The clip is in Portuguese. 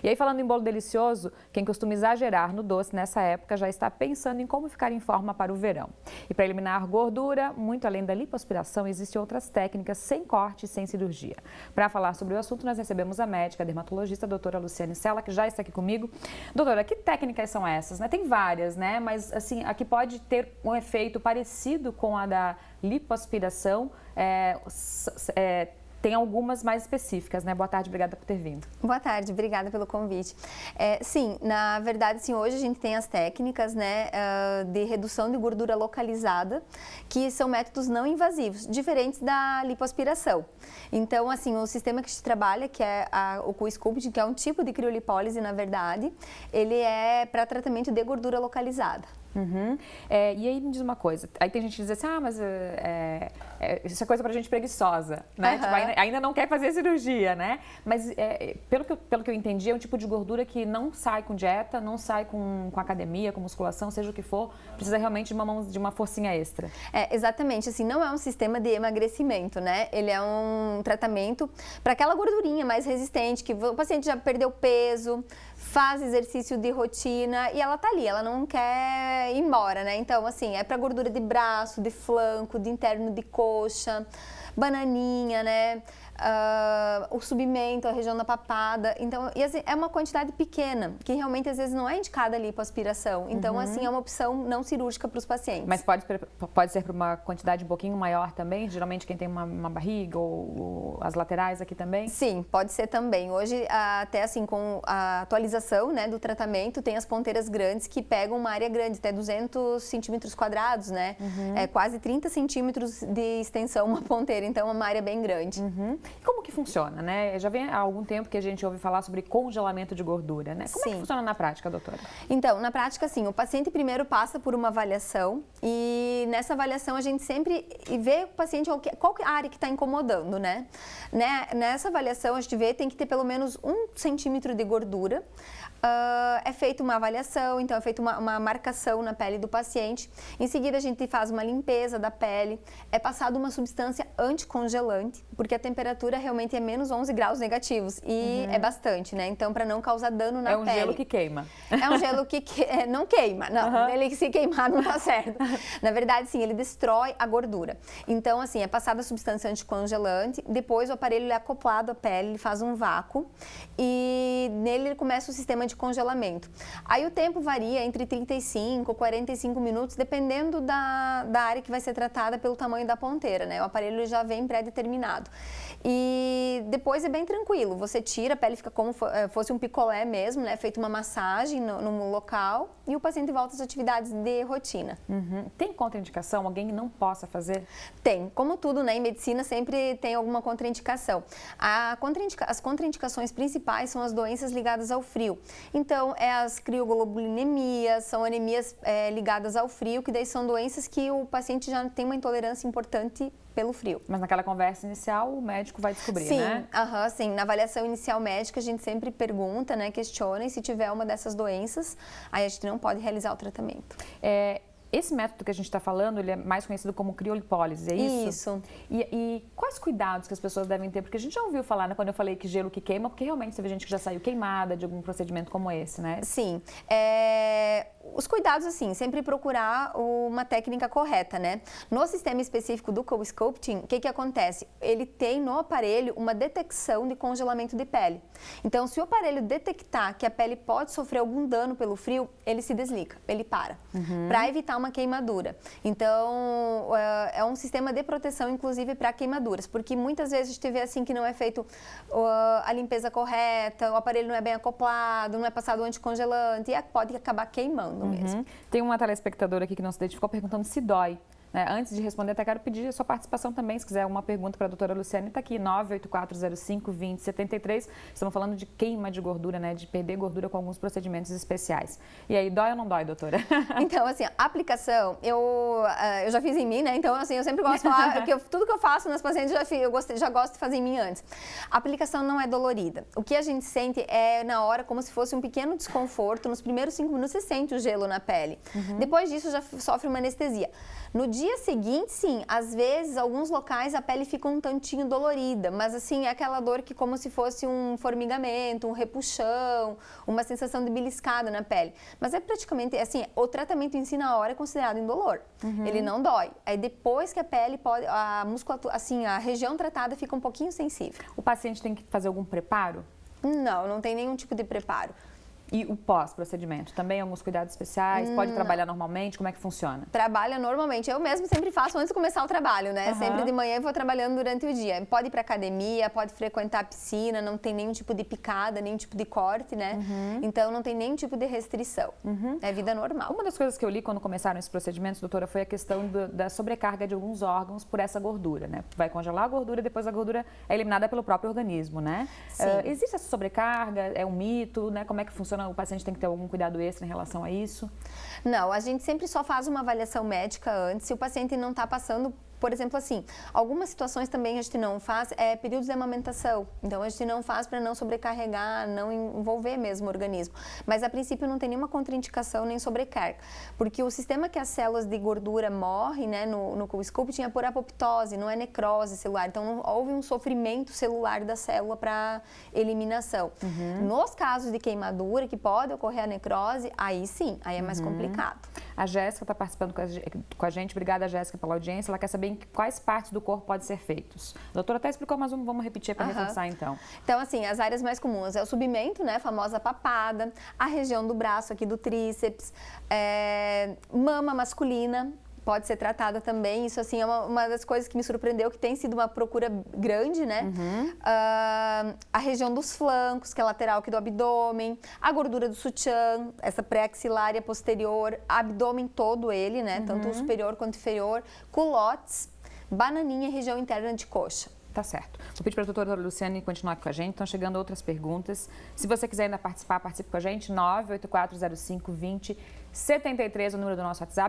E aí, falando em bolo delicioso, quem costuma exagerar no doce nessa época já está pensando em como ficar em forma para o verão. E para eliminar gordura, muito além da lipoaspiração, existem outras técnicas sem corte e sem cirurgia. Para falar sobre o assunto, nós recebemos a médica, a dermatologista, a doutora Luciane Sela, que já está aqui comigo. Doutora, que técnicas são essas? Tem várias, né? Mas assim, a que pode ter um efeito parecido com a da lipoaspiração, tem algumas mais específicas, né? Boa tarde, obrigada por ter vindo. Boa tarde, obrigada pelo convite. Sim, na verdade, sim, hoje a gente tem as técnicas, né, de redução de gordura localizada, que são métodos não invasivos, diferentes da lipoaspiração. Então, assim, o sistema que a gente trabalha, que é o co-sculpting, que é um tipo de criolipólise, na verdade, ele é para tratamento de gordura localizada. Uhum. E aí me diz uma coisa, aí tem gente que diz assim, mas isso é coisa pra gente preguiçosa, né? Uhum. Tipo, ainda não quer fazer cirurgia, né? Mas pelo que eu entendi, é um tipo de gordura que não sai com dieta, não sai com academia, com musculação, seja o que for, precisa realmente de uma forcinha extra. Exatamente, assim, não é um sistema de emagrecimento, né? Ele é um tratamento para aquela gordurinha mais resistente, que o paciente já perdeu peso, faz exercício de rotina e ela tá ali, ela não quer ir embora, né? Então, assim, é para gordura de braço, de flanco, de interno de coxa, bananinha, né? O submento, a região da papada. Então, e assim, é uma quantidade pequena, que realmente às vezes não é indicada ali para aspiração. Então, assim, é uma opção não cirúrgica para os pacientes. Mas pode ser para uma quantidade um pouquinho maior também? Geralmente quem tem uma barriga ou as laterais aqui também? Sim, pode ser também. Hoje, até assim, com a atualização, né, do tratamento, tem as ponteiras grandes que pegam uma área grande, até 200 centímetros quadrados, né? É quase 30 centímetros de extensão uma ponteira, então é uma área bem grande. E como que funciona, né? Já vem há algum tempo que a gente ouve falar sobre congelamento de gordura, né? Como é que funciona na prática, doutora? Então, na prática, sim, o paciente primeiro passa por uma avaliação e nessa avaliação a gente sempre vê o paciente qual é a área que está incomodando, né? Nessa avaliação a gente vê tem que ter pelo menos 1 centímetro de gordura. É feita uma avaliação, então é feita uma marcação na pele do paciente. Em seguida a gente faz uma limpeza da pele, é passada uma substância anticongelante, porque a temperatura realmente é menos 11 graus negativos e é bastante, né? Então, para não causar dano na pele. É um gelo que queima. É um gelo que não queima, não. Ele se queimar não tá certo. Na verdade, sim, ele destrói a gordura. Então, assim, é passada a substância anticongelante, depois o aparelho é acoplado à pele, ele faz um vácuo e nele ele começa o sistema de congelamento. Aí o tempo varia entre 35 e 45 minutos, dependendo da área que vai ser tratada pelo tamanho da ponteira, né? O aparelho já vem pré-determinado. E depois é bem tranquilo, você tira, a pele fica como fosse um picolé mesmo, né? Feita uma massagem no local e o paciente volta às atividades de rotina. Tem contraindicação? Alguém não possa fazer? Tem. Como tudo, né? Em medicina sempre tem alguma contraindicação. As contraindicações principais são as doenças ligadas ao frio. Então, as crioglobulinemias, são anemias ligadas ao frio, que daí são doenças que o paciente já tem uma intolerância importante pelo frio. Mas naquela conversa inicial, o médico vai descobrir, né? Sim. Na avaliação inicial médica, a gente sempre pergunta, né, questiona, e se tiver uma dessas doenças, aí a gente não pode realizar o tratamento. Esse método que a gente está falando, ele é mais conhecido como criolipólise, é isso? Isso. E quais cuidados que as pessoas devem ter? Porque a gente já ouviu falar, né, quando eu falei que gelo que queima, porque realmente teve gente que já saiu queimada de algum procedimento como esse, né? Sim. Os cuidados, assim, sempre procurar uma técnica correta, né? No sistema específico do co-sculpting, o que acontece? Ele tem no aparelho uma detecção de congelamento de pele. Então, se o aparelho detectar que a pele pode sofrer algum dano pelo frio, ele se desliga, ele para, para evitar uma queimadura. Então, é um sistema de proteção, inclusive, para queimaduras, porque muitas vezes a gente vê assim que não é feito a limpeza correta, o aparelho não é bem acoplado, não é passado o anticongelante e pode acabar queimando mesmo. Tem uma telespectadora aqui que não se identificou perguntando se dói. Antes de responder, até quero pedir a sua participação também, se quiser alguma pergunta para a doutora Luciane, está aqui, 98405-2073. Estamos falando de queima de gordura, né, de perder gordura com alguns procedimentos especiais. E aí, dói ou não dói, doutora? Então, assim, a aplicação, eu já fiz em mim, né, então, assim, eu sempre gosto de falar que tudo que eu faço nas pacientes, eu já gosto de fazer em mim antes. A aplicação não é dolorida. O que a gente sente é, na hora, como se fosse um pequeno desconforto. Nos primeiros 5 minutos, você sente o gelo na pele. Depois disso, já sofre uma anestesia. No dia dia seguinte, sim, às vezes, alguns locais a pele fica um tantinho dolorida, mas assim, é aquela dor que como se fosse um formigamento, um repuxão, uma sensação de beliscada na pele. Mas é praticamente, assim, o tratamento em si na hora é considerado indolor. Ele não dói. Aí depois que a pele pode, a musculatura, assim, a região tratada fica um pouquinho sensível. O paciente tem que fazer algum preparo? Não, não tem nenhum tipo de preparo. E o pós-procedimento? Também alguns cuidados especiais? Pode trabalhar normalmente? Como é que funciona? Trabalha normalmente. Eu mesmo sempre faço antes de começar o trabalho, né? Sempre de manhã eu vou trabalhando durante o dia. Pode ir para academia, pode frequentar a piscina, não tem nenhum tipo de picada, nenhum tipo de corte, né? Então não tem nenhum tipo de restrição. É vida normal. Uma das coisas que eu li quando começaram esses procedimentos, doutora, foi a questão da sobrecarga de alguns órgãos por essa gordura, né? Vai congelar a gordura e depois a gordura é eliminada pelo próprio organismo, né? Existe essa sobrecarga? É um mito, né? Como é que funciona? O paciente tem que ter algum cuidado extra em relação a isso? Não, a gente sempre só faz uma avaliação médica antes, se o paciente não está passando, por exemplo, assim, algumas situações também a gente não faz, períodos de amamentação. Então, a gente não faz para não sobrecarregar, não envolver mesmo o organismo. Mas, a princípio, não tem nenhuma contraindicação nem sobrecarga. Porque o sistema que as células de gordura morrem, né, no sculpting é por apoptose, não é necrose celular. Então, não houve um sofrimento celular da célula para eliminação. Nos casos de queimadura, que pode ocorrer a necrose, aí sim, aí é mais complicado. A Jéssica está participando com a gente. Obrigada, Jéssica, pela audiência. Ela quer saber em quais partes do corpo podem ser feitos. A doutora até explicou, mas vamos repetir para reforçar, então. Então, assim, as áreas mais comuns é o submento, né, a famosa papada, a região do braço aqui do tríceps, mama masculina, pode ser tratada também. Isso, assim, é uma das coisas que me surpreendeu, que tem sido uma procura grande, né? A região dos flancos, que é lateral aqui do abdômen, a gordura do sutiã, essa pré-axilar e a posterior, abdômen todo ele, né? Tanto o superior quanto o inferior, culotes, bananinha e região interna de coxa. Tá certo. Vou pedir para a doutora Luciane continuar aqui com a gente. Estão chegando outras perguntas. Se você quiser ainda participar, participe com a gente. 984052073, o número do nosso WhatsApp.